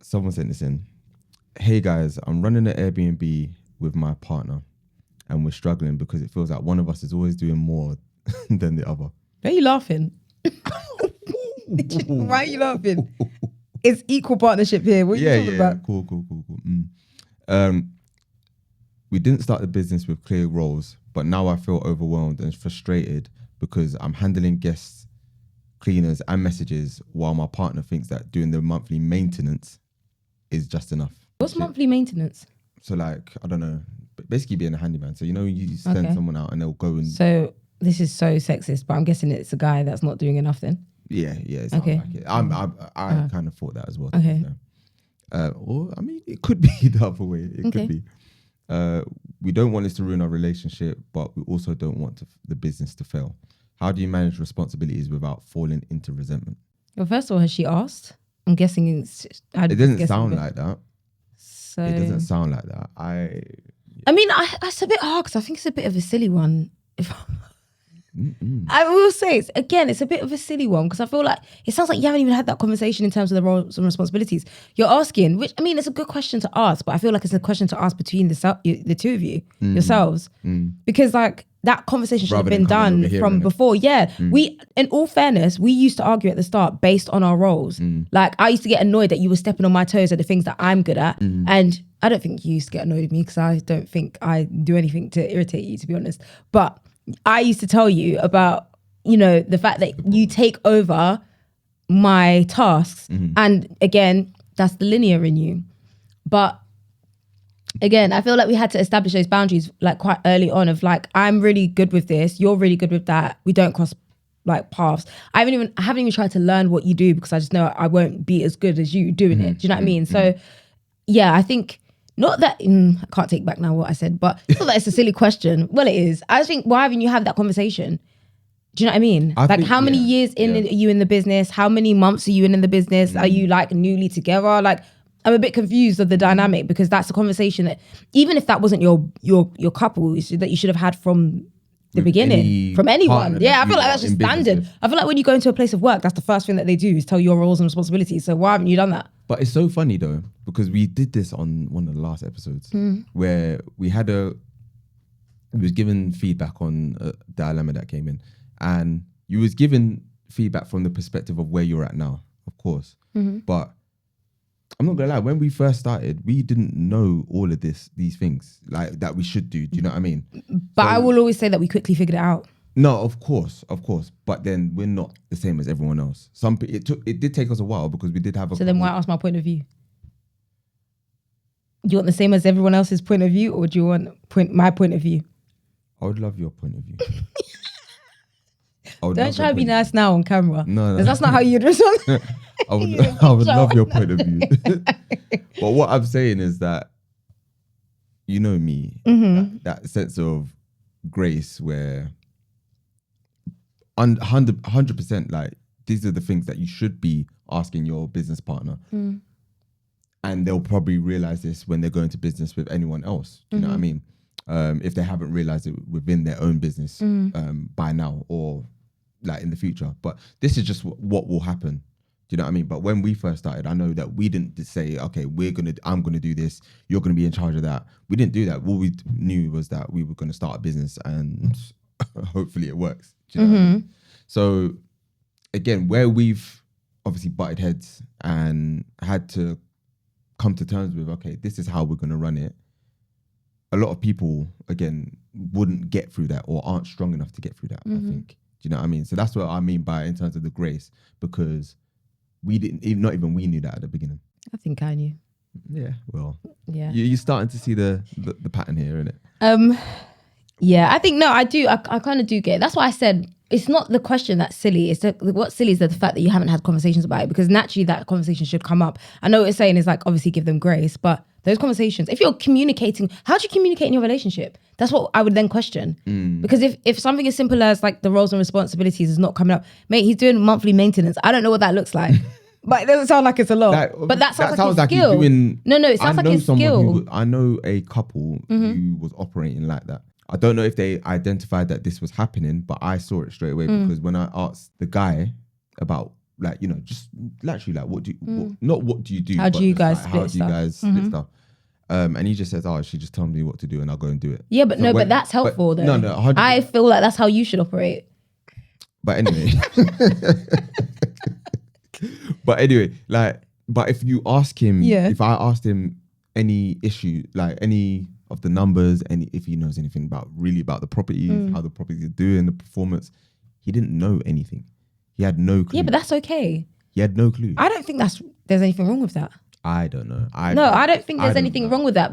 someone sent this in. Hey guys, I'm running an Airbnb with my partner and we're struggling because it feels like one of us is always doing more than the other. Why are you laughing? Why are you laughing? It's equal partnership here. What are you talking about? Cool. We didn't start the business with clear roles, but now I feel overwhelmed and frustrated because I'm handling guests, cleaners and messages while my partner thinks that doing the monthly maintenance is just enough. What's monthly maintenance? So like, I don't know, but basically being a handyman. So, you know, you send someone out and they'll go and... So this is so sexist, but I'm guessing it's a guy that's not doing enough then? Yeah, it sounds like it. I kind of thought that as well. Okay. Or, I mean, it could be the other way. It could be. We don't want this to ruin our relationship, but we also don't want the business to fail. How do you manage responsibilities without falling into resentment? Well, first of all, has she asked? I'm guessing it doesn't sound like that. So it doesn't sound like that. I mean, it's a bit hard because I think it's a bit of a silly one. I will say, it's a bit of a silly one because I feel like it sounds like you haven't even had that conversation in terms of the roles and responsibilities. You're asking, which I mean, it's a good question to ask, but I feel like it's a question to ask between the two of you, yourselves, because like that conversation should have been done from before. Yeah, we, in all fairness, we used to argue at the start based on our roles. Like I used to get annoyed that you were stepping on my toes at the things that I'm good at, and I don't think you used to get annoyed with me because I don't think I do anything to irritate you, to be honest. But I used to tell you about, you know, the fact that you take over my tasks. And again, that's the linear in you. But again, I feel like we had to establish those boundaries like quite early on of like, I'm really good with this. You're really good with that. We don't cross like paths. I haven't even tried to learn what you do because I just know I won't be as good as you doing it. Do you know what I mean? So yeah, I think, not that, I can't take back now what I said, but it's not that it's a silly question. Well, it is. I just think, why haven't you had that conversation? Do you know what I mean? Like how many years are you in the business? How many months are you in the business? Are you like newly together? Like, I'm a bit confused of the dynamic because that's a conversation that, even if that wasn't your couple, that you should have had from the beginning, from anyone. Yeah, I feel like that's just standard. I feel like when you go into a place of work, that's the first thing that they do is tell your roles and responsibilities. So why haven't you done that? But it's so funny though, because we did this on one of the last episodes where we was given feedback on a dilemma that came in, and you was given feedback from the perspective of where you're at now, of course. But I'm not gonna lie, when we first started, we didn't know all of these things like that we should do. Do you know what I mean? But so, I will always say that we quickly figured it out. No, of course. But then we're not the same as everyone else. It did take us a while because we did have a. So then why ask my point of view? Do you want the same as everyone else's point of view, or do you want my point of view? I would love your point of view. Don't try to be nice now on camera. No. That's not how you'd respond. I would love your point of view. But what I'm saying is that, you know me, that sense of grace where 100% like these are the things that you should be asking your business partner. And they'll probably realize this when they're going to business with anyone else. Do you know what I mean? If they haven't realized it within their own business by now or like in the future. But this is just what will happen. Do you know what I mean? But when we first started, I know that we didn't say, okay, I'm gonna do this, you're gonna be in charge of that. We didn't do that. What we knew was that we were gonna start a business and hopefully it works. Do you know what I mean? So again, where we've obviously butted heads and had to come to terms with, okay, this is how we're gonna run it. A lot of people, again, wouldn't get through that or aren't strong enough to get through that, I think. Do you know what I mean? So that's what I mean by in terms of the grace, because we didn't, not even we knew that at the beginning. I think I knew. Yeah, well, yeah, you're starting to see the pattern here, isn't it? Yeah, I think, no, I do. I kind of do get it. That's why I said it's not the question that's silly. It's what's silly is the fact that you haven't had conversations about it, because naturally that conversation should come up. I know what you're saying is like, obviously give them grace, but those conversations, if you're communicating, how do you communicate in your relationship? That's what I would then question. Because if something as simple as like the roles and responsibilities is not coming up, mate, he's doing monthly maintenance. I don't know what that looks like. But it doesn't sound like it's a lot. But that sounds like his skill. No, it sounds like his skill. I know a couple who was operating like that. I don't know if they identified that this was happening, but I saw it straight away because when I asked the guy about like, you know, just literally like, what do you, not what do you do? How do but you just, guys like, how split do you stuff? guys split stuff? And he just says, oh, she just told me what to do and I'll go and do it. Yeah, but So no, when- but that's helpful though. No, 100%. I feel like that's how you should operate. But anyway, like, but if you ask him, if I asked him any issue, like any of the numbers, if he knows anything about the properties, how the properties are doing, the performance, he didn't know anything. He had no clue. Yeah, but that's okay. He had no clue. I don't think there's anything wrong with that. I don't know. I don't think there's anything wrong with that.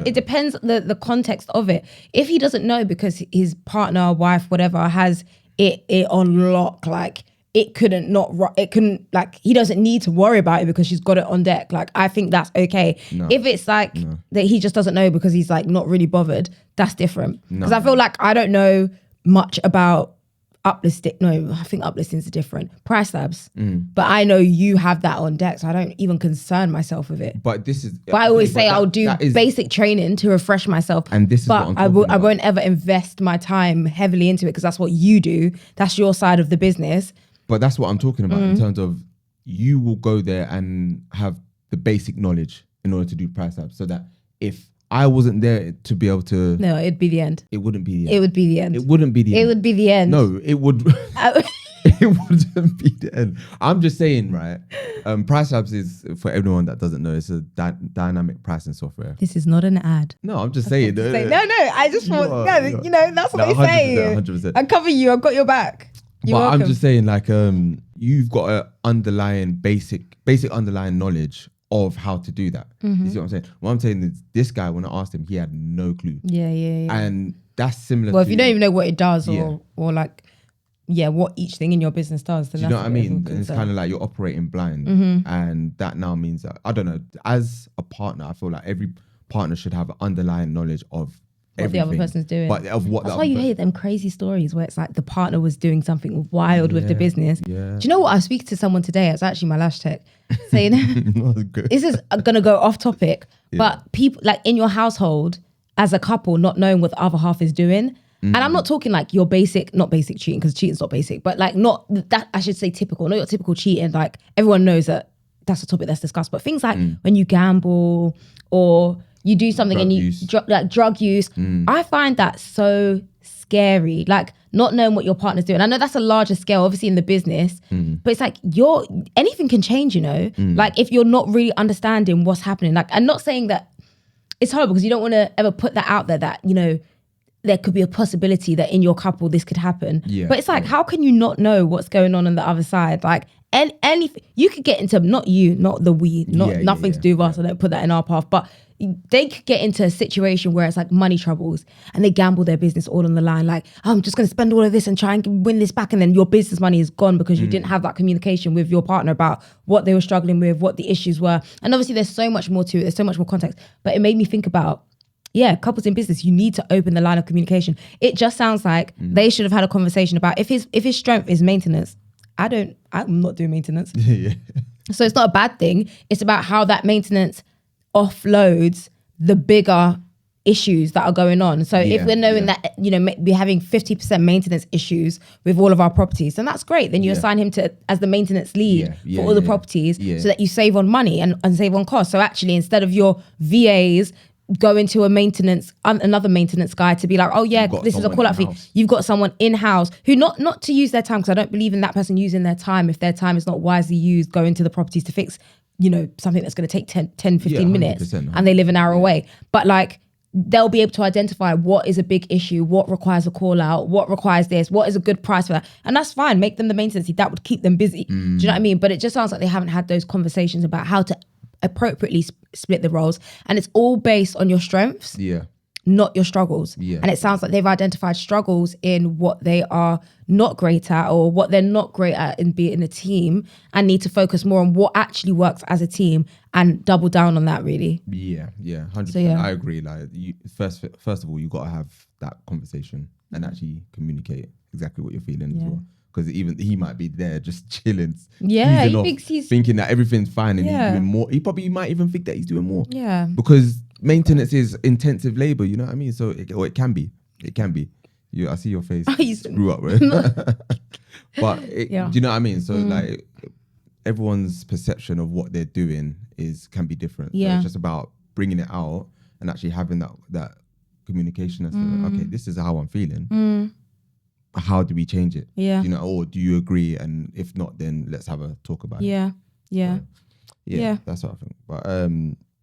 It depends the context of it. If he doesn't know because his partner, wife, whatever, has it on lock, like it couldn't, like he doesn't need to worry about it because she's got it on deck. Like I think that's okay. No. If it's like that he just doesn't know because he's like not really bothered, that's different. Because I feel like I don't know much about uplisting. No, I think uplistings are different. Price labs. But I know you have that on deck, so I don't even concern myself with it. But this is. But I always say I'll do basic training to refresh myself. And this is what I'm talking about. I won't ever invest my time heavily into it because that's what you do. That's your side of the business. But that's what I'm talking about in terms of you will go there and have the basic knowledge in order to do price labs, so that if I wasn't there to be able to... No, it'd be the end. It wouldn't be the end. It would be the end. It wouldn't be the end. It would be the end. No, it would... it wouldn't be the end. I'm just saying, right? Price Labs is, for everyone that doesn't know, it's a dynamic pricing software. This is not an ad. No, I'm just saying. No, I just thought, you know, that's what they 100%, say. 100%. I cover you. I've got your back. You're welcome. I'm just saying, like, you've got an underlying basic underlying knowledge of how to do that. You see what I'm saying? What I'm saying is, this guy, when I asked him, he had no clue. Yeah. And that's similar. Well, if you don't even know what it does, or like, what each thing in your business does, then do you know what I mean? And it's kind of like you're operating blind, and that now means that, I don't know. As a partner, I feel like every partner should have an underlying knowledge of what the other person's doing. But of what that's why you hate them crazy stories where it's like the partner was doing something wild with the business. Yeah. Do you know what? I was speaking to someone today. It's actually my lash tech saying this is gonna go off topic, but people like in your household as a couple not knowing what the other half is doing. And I'm not talking like your not basic cheating, because cheating's not basic, but like not that, I should say typical, not your typical cheating. Like everyone knows that's a topic that's discussed, but things like when you gamble or you do something drug and you use. like drug use, I find that so scary. Like not knowing what your partner's doing. I know that's a larger scale, obviously in the business, but it's like anything can change, you know? Like if you're not really understanding what's happening. Like I'm not saying that it's horrible, because you don't want to ever put that out there that, you know, there could be a possibility that in your couple this could happen. Yeah, but it's like, how can you not know what's going on the other side? Like anything, you could get into, nothing to do with us. I don't put that in our path, but they could get into a situation where it's like money troubles and they gamble their business all on the line. Like, oh, I'm just going to spend all of this and try and win this back. And then your business money is gone because you didn't have that communication with your partner about what they were struggling with, what the issues were. And obviously there's so much more to it. There's so much more context, but it made me think about, couples in business, you need to open the line of communication. It just sounds like they should have had a conversation about if his strength is maintenance. I'm not doing maintenance. So it's not a bad thing. It's about how that maintenance offloads the bigger issues that are going on. So if we're knowing that, you know, we're having 50% maintenance issuas with all of our properties, then that's great. Then you assign him as the maintenance lead for all the properties so that you save on money and save on costs. So actually, instead of your VAs go into another maintenance guy to be like, oh yeah, this is a call out for you. You've got someone in-house who not to use their time, because I don't believe in that person using their time if their time is not wisely used, going to the properties to fix, you know, something that's going to take 10, 15 minutes and they live an hour away. But like, they'll be able to identify what is a big issue, what requires a call out, what requires this, what is a good price for that. And that's fine. Make them the maintenance. That would keep them busy. Do you know what I mean? But it just sounds like they haven't had those conversations about how to appropriately split the roles, and it's all based on your strengths, not your struggles. And it sounds like they've identified struggles in what they are not great at, or what they're not great at in being a team, and need to focus more on what actually works as a team and double down on that, really. 100%. So, I agree. Like, first of all, you got to have that conversation and actually communicate exactly what you're feeling as well. Because even he might be there just chilling. Yeah, he thinks he's thinking that everything's fine and he's doing more. He probably might even think that he's doing more. Yeah. Because maintenance is intensive labor, you know what I mean? So it can be. I see your face. I used to- Screw up, right? But do you know what I mean? So like everyone's perception of what they're doing can be different. So it's just about bringing it out and actually having that communication as to, okay, this is how I'm feeling. How do we change it? Yeah. You know, or do you agree? And if not, then let's have a talk about it. Yeah. So, that's what I think. But